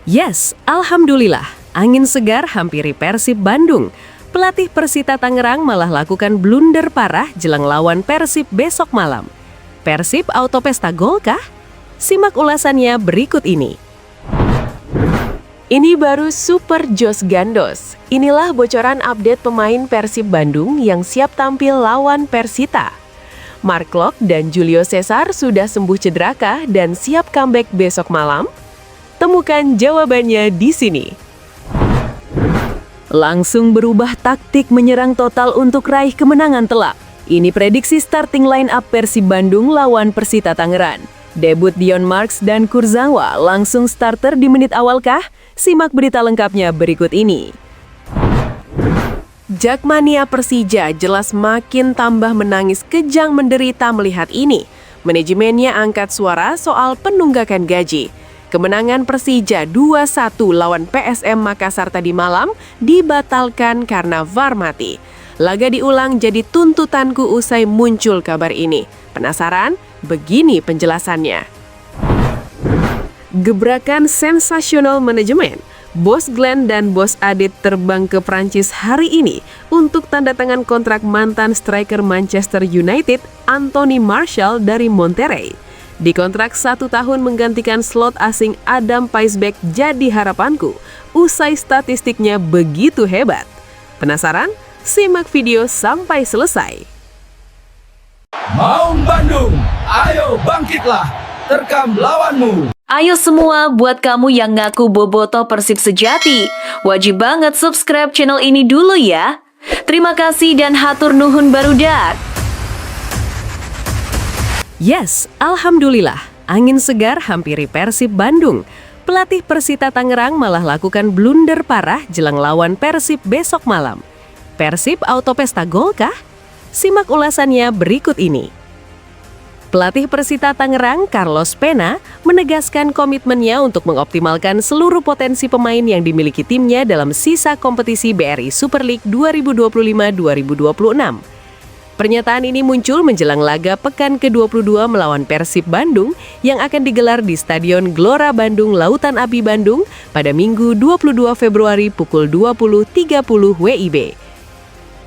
Yes, alhamdulillah. Angin segar hampiri Persib Bandung. Pelatih Persita Tangerang malah lakukan blunder parah jelang lawan Persib besok malam. Persib auto pesta gol kah? Simak ulasannya berikut ini. Ini baru Super Jos Gandos. Inilah bocoran update pemain Persib Bandung yang siap tampil lawan Persita. Mark Klok dan Julio Cesar sudah sembuh cedera kah dan siap comeback besok malam? Temukan jawabannya di sini. Langsung berubah taktik menyerang total untuk raih kemenangan telak. Ini prediksi starting line up Persib Bandung lawan Persita Tangerang. Debut Dion Marks dan Kurzawa langsung starter di menit awal kah? Simak berita lengkapnya berikut ini. Jakmania Persija jelas makin tambah menangis kejang menderita melihat ini. Manajemennya angkat suara soal penunggakan gaji. Kemenangan Persija 2-1 lawan PSM Makassar tadi malam dibatalkan karena VAR mati. Laga diulang jadi tuntutanku usai muncul kabar ini. Penasaran? Begini penjelasannya. Gebrakan sensasional manajemen. Bos Glenn dan Bos Adit terbang ke Prancis hari ini untuk tanda tangan kontrak mantan striker Manchester United Anthony Martial dari Monterrey. Di kontrak 1 tahun menggantikan slot asing Adam Paisbeck jadi harapanku, usai statistiknya begitu hebat. Penasaran? Simak video sampai selesai. Maung Bandung, ayo bangkitlah, terkam lawanmu. Ayo semua buat kamu yang ngaku boboto Persib sejati, wajib banget subscribe channel ini dulu ya. Terima kasih dan hatur nuhun barudak. Yes, alhamdulillah. Angin segar hampiri Persib Bandung. Pelatih Persita Tangerang malah lakukan blunder parah jelang lawan Persib besok malam. Persib auto pesta gol kah? Simak ulasannya berikut ini. Pelatih Persita Tangerang, Carlos Pena, menegaskan komitmennya untuk mengoptimalkan seluruh potensi pemain yang dimiliki timnya dalam sisa kompetisi BRI Super League 2025-2026. Pernyataan ini muncul menjelang laga pekan ke-22 melawan Persib Bandung yang akan digelar di Stadion Gelora Bandung Lautan Api Bandung pada Minggu 22 Februari pukul 20.30 WIB.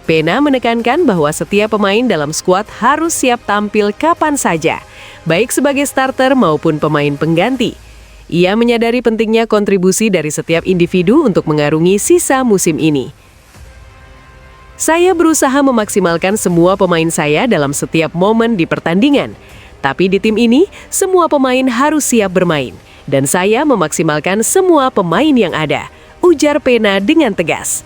Pena menekankan bahwa setiap pemain dalam skuad harus siap tampil kapan saja, baik sebagai starter maupun pemain pengganti. Ia menyadari pentingnya kontribusi dari setiap individu untuk mengarungi sisa musim ini. Saya berusaha memaksimalkan semua pemain saya dalam setiap momen di pertandingan. Tapi di tim ini, semua pemain harus siap bermain. Dan saya memaksimalkan semua pemain yang ada, ujar Pena dengan tegas.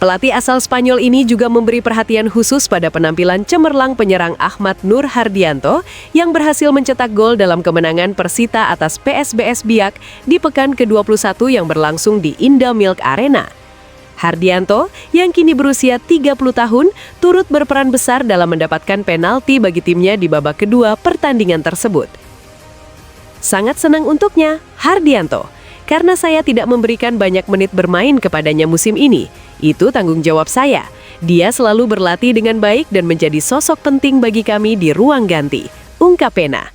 Pelatih asal Spanyol ini juga memberi perhatian khusus pada penampilan cemerlang penyerang Ahmad Nur Hardianto yang berhasil mencetak gol dalam kemenangan Persita atas PSBS Biak di pekan ke-21 yang berlangsung di Indamilk Arena. Hardianto, yang kini berusia 30 tahun, turut berperan besar dalam mendapatkan penalti bagi timnya di babak kedua pertandingan tersebut. Sangat senang untuknya, Hardianto, karena saya tidak memberikan banyak menit bermain kepadanya musim ini. Itu tanggung jawab saya. Dia selalu berlatih dengan baik dan menjadi sosok penting bagi kami di ruang ganti, ungkap Pena.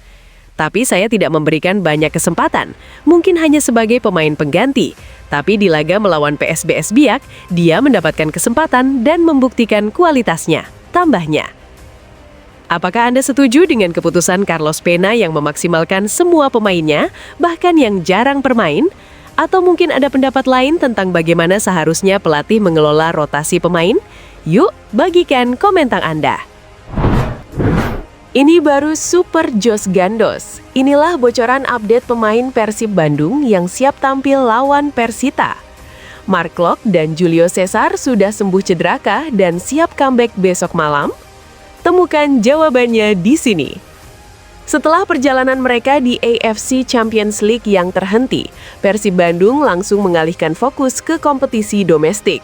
Tapi saya tidak memberikan banyak kesempatan, mungkin hanya sebagai pemain pengganti. Tapi di laga melawan PSBS Biak, dia mendapatkan kesempatan dan membuktikan kualitasnya, tambahnya. Apakah Anda setuju dengan keputusan Carlos Pena yang memaksimalkan semua pemainnya, bahkan yang jarang bermain? Atau mungkin ada pendapat lain tentang bagaimana seharusnya pelatih mengelola rotasi pemain? Yuk, bagikan komentar Anda. Ini baru Super Jos Gandos. Inilah bocoran update pemain Persib Bandung yang siap tampil lawan Persita. Mark Klok dan Julio Cesar sudah sembuh cedera kah dan siap comeback besok malam? Temukan jawabannya di sini. Setelah perjalanan mereka di AFC Champions League yang terhenti, Persib Bandung langsung mengalihkan fokus ke kompetisi domestik.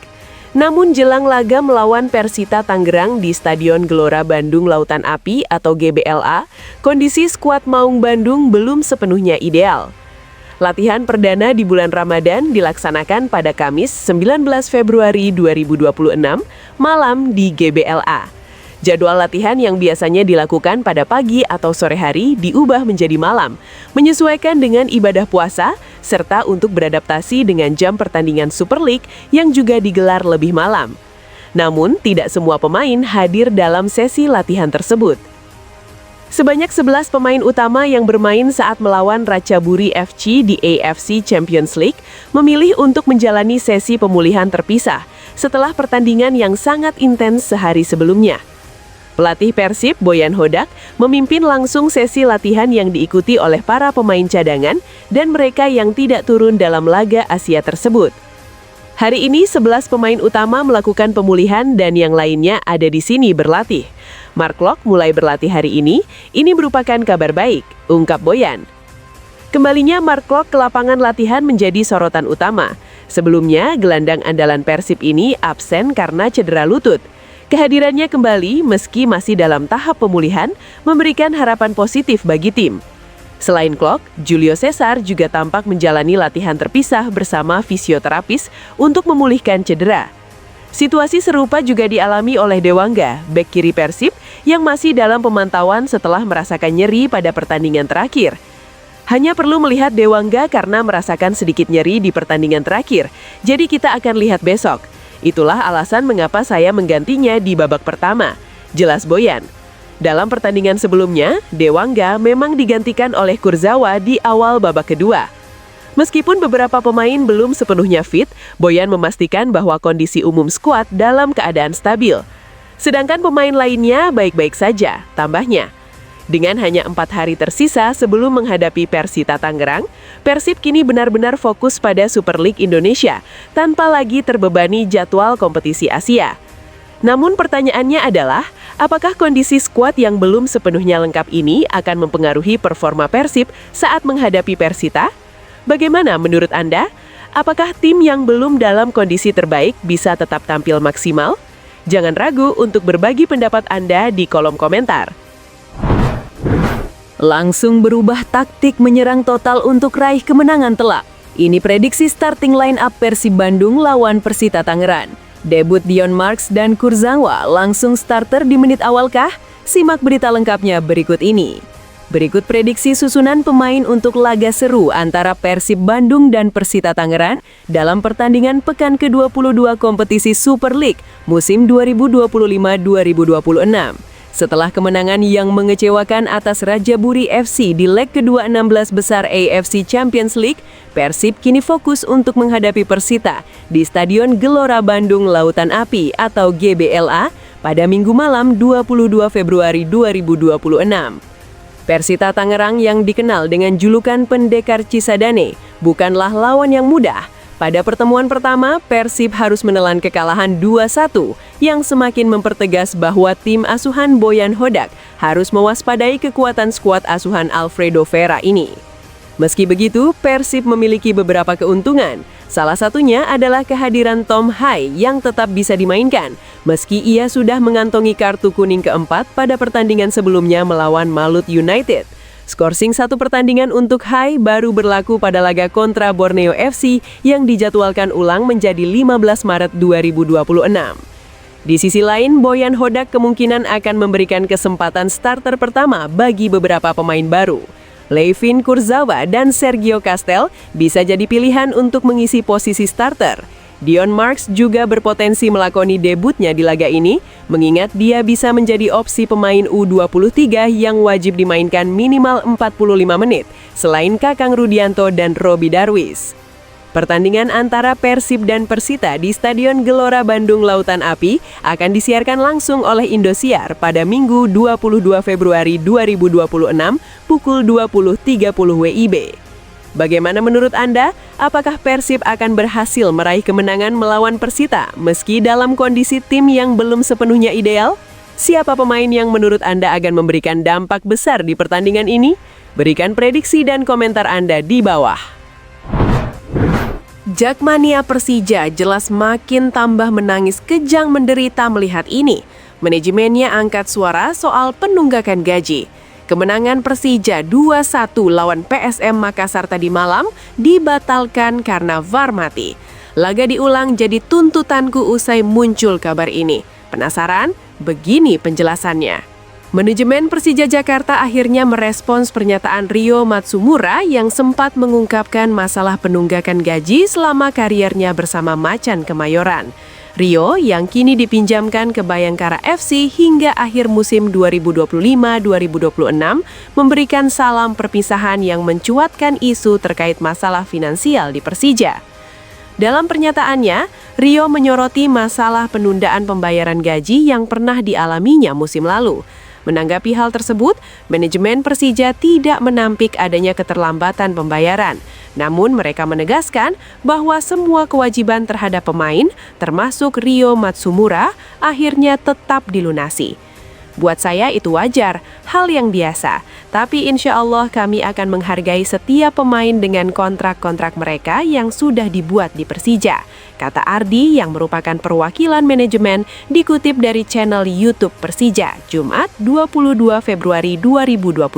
Namun jelang laga melawan Persita Tangerang di Stadion Gelora Bandung Lautan Api atau GBLA, kondisi skuad Maung Bandung belum sepenuhnya ideal. Latihan perdana di bulan Ramadan dilaksanakan pada Kamis 19 Februari 2026 malam di GBLA. Jadwal latihan yang biasanya dilakukan pada pagi atau sore hari diubah menjadi malam, menyesuaikan dengan ibadah puasa, serta untuk beradaptasi dengan jam pertandingan Super League yang juga digelar lebih malam. Namun, tidak semua pemain hadir dalam sesi latihan tersebut. Sebanyak 11 pemain utama yang bermain saat melawan Ratchaburi FC di AFC Champions League memilih untuk menjalani sesi pemulihan terpisah setelah pertandingan yang sangat intens sehari sebelumnya. Pelatih Persib, Boyan Hodak, memimpin langsung sesi latihan yang diikuti oleh para pemain cadangan dan mereka yang tidak turun dalam laga Asia tersebut. Hari ini 11 pemain utama melakukan pemulihan dan yang lainnya ada di sini berlatih. Mark Locke mulai berlatih hari ini merupakan kabar baik, ungkap Boyan. Kembalinya Mark Locke ke lapangan latihan menjadi sorotan utama. Sebelumnya, gelandang andalan Persib ini absen karena cedera lutut. Kehadirannya kembali meski masih dalam tahap pemulihan, memberikan harapan positif bagi tim. Selain Klok, Julio Cesar juga tampak menjalani latihan terpisah bersama fisioterapis untuk memulihkan cedera. Situasi serupa juga dialami oleh Dewangga, bek kiri Persib, yang masih dalam pemantauan setelah merasakan nyeri pada pertandingan terakhir. Hanya perlu melihat Dewangga karena merasakan sedikit nyeri di pertandingan terakhir, jadi kita akan lihat besok. Itulah alasan mengapa saya menggantinya di babak pertama, jelas Boyan. Dalam pertandingan sebelumnya, Dewangga memang digantikan oleh Kurzawa di awal babak kedua. Meskipun beberapa pemain belum sepenuhnya fit, Boyan memastikan bahwa kondisi umum skuad dalam keadaan stabil. Sedangkan pemain lainnya baik-baik saja, tambahnya. Dengan hanya 4 hari tersisa sebelum menghadapi Persita Tangerang, Persib kini benar-benar fokus pada Super League Indonesia, tanpa lagi terbebani jadwal kompetisi Asia. Namun pertanyaannya adalah, apakah kondisi skuad yang belum sepenuhnya lengkap ini akan mempengaruhi performa Persib saat menghadapi Persita? Bagaimana menurut Anda? Apakah tim yang belum dalam kondisi terbaik bisa tetap tampil maksimal? Jangan ragu untuk berbagi pendapat Anda di kolom komentar. Langsung berubah taktik menyerang total untuk raih kemenangan telak. Ini prediksi starting line up Persib Bandung lawan Persita Tangerang. Debut Dion Marks dan Kurzawa langsung starter di menit awalkah? Simak berita lengkapnya berikut ini. Berikut prediksi susunan pemain untuk laga seru antara Persib Bandung dan Persita Tangerang dalam pertandingan pekan ke-22 kompetisi Super League musim 2025-2026. Setelah kemenangan yang mengecewakan atas Ratchaburi FC di leg kedua 16 besar AFC Champions League, Persib kini fokus untuk menghadapi Persita di Stadion Gelora Bandung Lautan Api atau GBLA pada Minggu malam 22 Februari 2026. Persita Tangerang yang dikenal dengan julukan Pendekar Cisadane bukanlah lawan yang mudah. Pada pertemuan pertama, Persib harus menelan kekalahan 2-1 yang semakin mempertegas bahwa tim asuhan Boyan Hodak harus mewaspadai kekuatan skuad asuhan Alfredo Vera ini. Meski begitu, Persib memiliki beberapa keuntungan. Salah satunya adalah kehadiran Tom Hai yang tetap bisa dimainkan, meski ia sudah mengantongi kartu kuning keempat pada pertandingan sebelumnya melawan Malut United. Skorsing 1 pertandingan untuk Hai baru berlaku pada laga kontra Borneo FC yang dijadwalkan ulang menjadi 15 Maret 2026. Di sisi lain, Boyan Hodak kemungkinan akan memberikan kesempatan starter pertama bagi beberapa pemain baru. Levin Kurzawa dan Sergio Castel bisa jadi pilihan untuk mengisi posisi starter. Dion Marks juga berpotensi melakoni debutnya di laga ini, mengingat dia bisa menjadi opsi pemain U23 yang wajib dimainkan minimal 45 menit, selain Kakang Rudianto dan Robi Darwis. Pertandingan antara Persib dan Persita di Stadion Gelora Bandung Lautan Api akan disiarkan langsung oleh Indosiar pada Minggu 22 Februari 2026 pukul 20.30 WIB. Bagaimana menurut Anda? Apakah Persib akan berhasil meraih kemenangan melawan Persita meski dalam kondisi tim yang belum sepenuhnya ideal? Siapa pemain yang menurut Anda akan memberikan dampak besar di pertandingan ini? Berikan prediksi dan komentar Anda di bawah. Jakmania Persija jelas makin tambah menangis kejang menderita melihat ini. Manajemennya angkat suara soal penunggakan gaji. Kemenangan Persija 2-1 lawan PSM Makassar tadi malam dibatalkan karena VAR mati. Laga diulang jadi tuntutanku usai muncul kabar ini. Penasaran? Begini penjelasannya. Manajemen Persija Jakarta akhirnya merespons pernyataan Rio Matsumura yang sempat mengungkapkan masalah penunggakan gaji selama kariernya bersama Macan Kemayoran. Rio yang kini dipinjamkan ke Bayangkara FC hingga akhir musim 2025-2026 memberikan salam perpisahan yang mencuatkan isu terkait masalah finansial di Persija. Dalam pernyataannya, Rio menyoroti masalah penundaan pembayaran gaji yang pernah dialaminya musim lalu. Menanggapi hal tersebut, manajemen Persija tidak menampik adanya keterlambatan pembayaran. Namun mereka menegaskan bahwa semua kewajiban terhadap pemain, termasuk Rio Matsumura, akhirnya tetap dilunasi. Buat saya itu wajar, hal yang biasa. Tapi insya Allah kami akan menghargai setiap pemain dengan kontrak-kontrak mereka yang sudah dibuat di Persija, kata Ardi yang merupakan perwakilan manajemen dikutip dari channel YouTube Persija, Jumat 22 Februari 2026.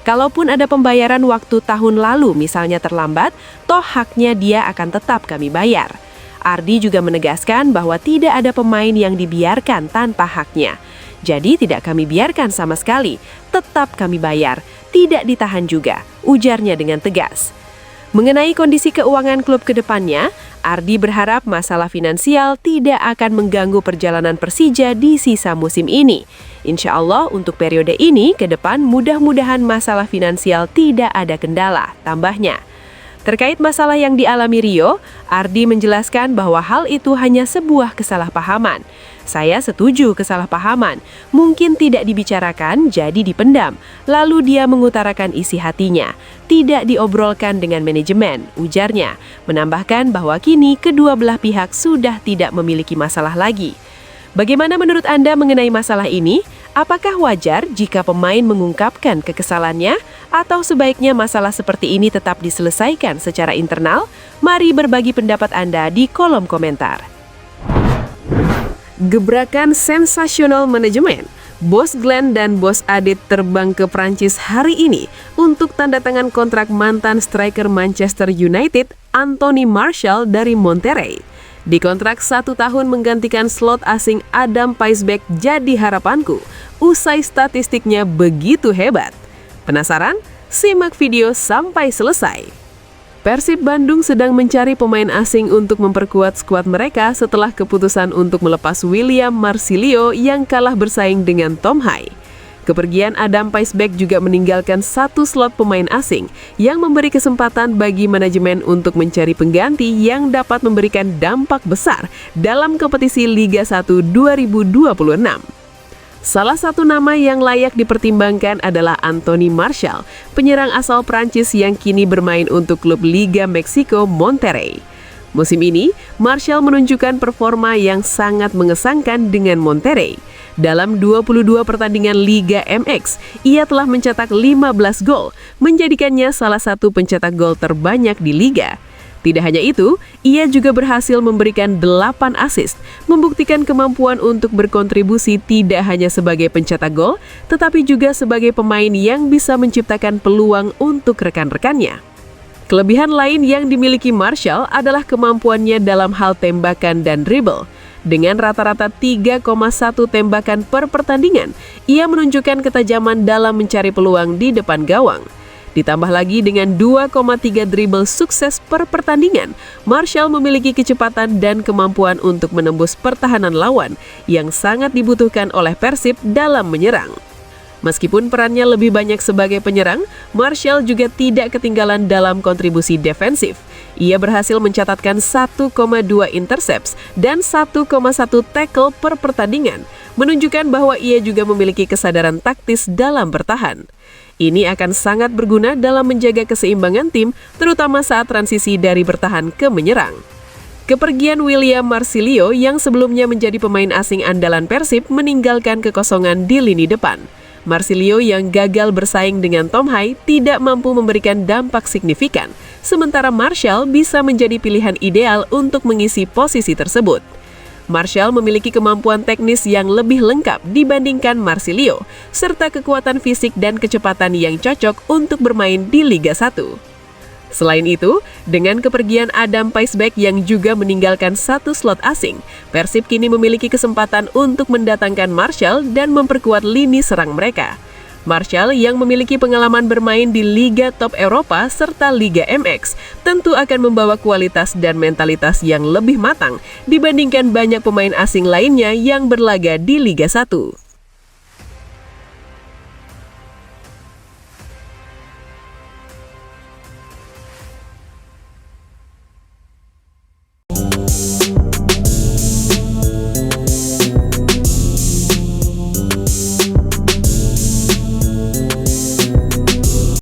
Kalaupun ada pembayaran waktu tahun lalu misalnya terlambat, toh haknya dia akan tetap kami bayar. Ardi juga menegaskan bahwa tidak ada pemain yang dibiarkan tanpa haknya. Jadi tidak kami biarkan sama sekali, tetap kami bayar, tidak ditahan juga, ujarnya dengan tegas. Mengenai kondisi keuangan klub ke depannya, Ardi berharap masalah finansial tidak akan mengganggu perjalanan Persija di sisa musim ini. Insya Allah untuk periode ini ke depan mudah-mudahan masalah finansial tidak ada kendala, tambahnya. Terkait masalah yang dialami Rio, Ardi menjelaskan bahwa hal itu hanya sebuah kesalahpahaman. Saya setuju kesalahpahaman, mungkin tidak dibicarakan jadi dipendam, lalu dia mengutarakan isi hatinya, tidak diobrolkan dengan manajemen, ujarnya, menambahkan bahwa kini kedua belah pihak sudah tidak memiliki masalah lagi. Bagaimana menurut Anda mengenai masalah ini? Apakah wajar jika pemain mengungkapkan kekesalannya atau sebaiknya masalah seperti ini tetap diselesaikan secara internal? Mari berbagi pendapat Anda di kolom komentar. Gebrakan sensasional manajemen. Bos Glenn dan Bos Adit terbang ke Prancis hari ini untuk tanda tangan kontrak mantan striker Manchester United Anthony Martial dari Monterrey. Di kontrak 1 tahun menggantikan slot asing Adam Paisbeck jadi harapanku. Usai statistiknya begitu hebat. Penasaran? Simak video sampai selesai. Persib Bandung sedang mencari pemain asing untuk memperkuat skuad mereka setelah keputusan untuk melepas William Marsilio yang kalah bersaing dengan Tom Hai. Kepergian Adam Paisbeck juga meninggalkan 1 slot pemain asing yang memberi kesempatan bagi manajemen untuk mencari pengganti yang dapat memberikan dampak besar dalam kompetisi Liga 1 2026. Salah satu nama yang layak dipertimbangkan adalah Anthony Martial, penyerang asal Prancis yang kini bermain untuk klub Liga Meksiko Monterrey. Musim ini, Martial menunjukkan performa yang sangat mengesankan dengan Monterrey. Dalam 22 pertandingan Liga MX, ia telah mencetak 15 gol, menjadikannya salah satu pencetak gol terbanyak di Liga. Tidak hanya itu, ia juga berhasil memberikan 8 assist, membuktikan kemampuan untuk berkontribusi tidak hanya sebagai pencetak gol, tetapi juga sebagai pemain yang bisa menciptakan peluang untuk rekan-rekannya. Kelebihan lain yang dimiliki Martial adalah kemampuannya dalam hal tembakan dan dribble. Dengan rata-rata 3,1 tembakan per pertandingan, ia menunjukkan ketajaman dalam mencari peluang di depan gawang. Ditambah lagi dengan 2,3 dribble sukses per pertandingan, Martial memiliki kecepatan dan kemampuan untuk menembus pertahanan lawan yang sangat dibutuhkan oleh Persib dalam menyerang. Meskipun perannya lebih banyak sebagai penyerang, Martial juga tidak ketinggalan dalam kontribusi defensif. Ia berhasil mencatatkan 1,2 intercepts dan 1,1 tackle per pertandingan, menunjukkan bahwa ia juga memiliki kesadaran taktis dalam bertahan. Ini akan sangat berguna dalam menjaga keseimbangan tim, terutama saat transisi dari bertahan ke menyerang. Kepergian William Marsilio yang sebelumnya menjadi pemain asing andalan Persib meninggalkan kekosongan di lini depan. Marsilio yang gagal bersaing dengan Tom Hai tidak mampu memberikan dampak signifikan, sementara Martial bisa menjadi pilihan ideal untuk mengisi posisi tersebut. Martial memiliki kemampuan teknis yang lebih lengkap dibandingkan Marsilio, serta kekuatan fisik dan kecepatan yang cocok untuk bermain di Liga 1. Selain itu, dengan kepergian Adam Paisbeck yang juga meninggalkan satu slot asing, Persib kini memiliki kesempatan untuk mendatangkan Martial dan memperkuat lini serang mereka. Martial yang memiliki pengalaman bermain di Liga Top Eropa serta Liga MX tentu akan membawa kualitas dan mentalitas yang lebih matang dibandingkan banyak pemain asing lainnya yang berlaga di Liga 1.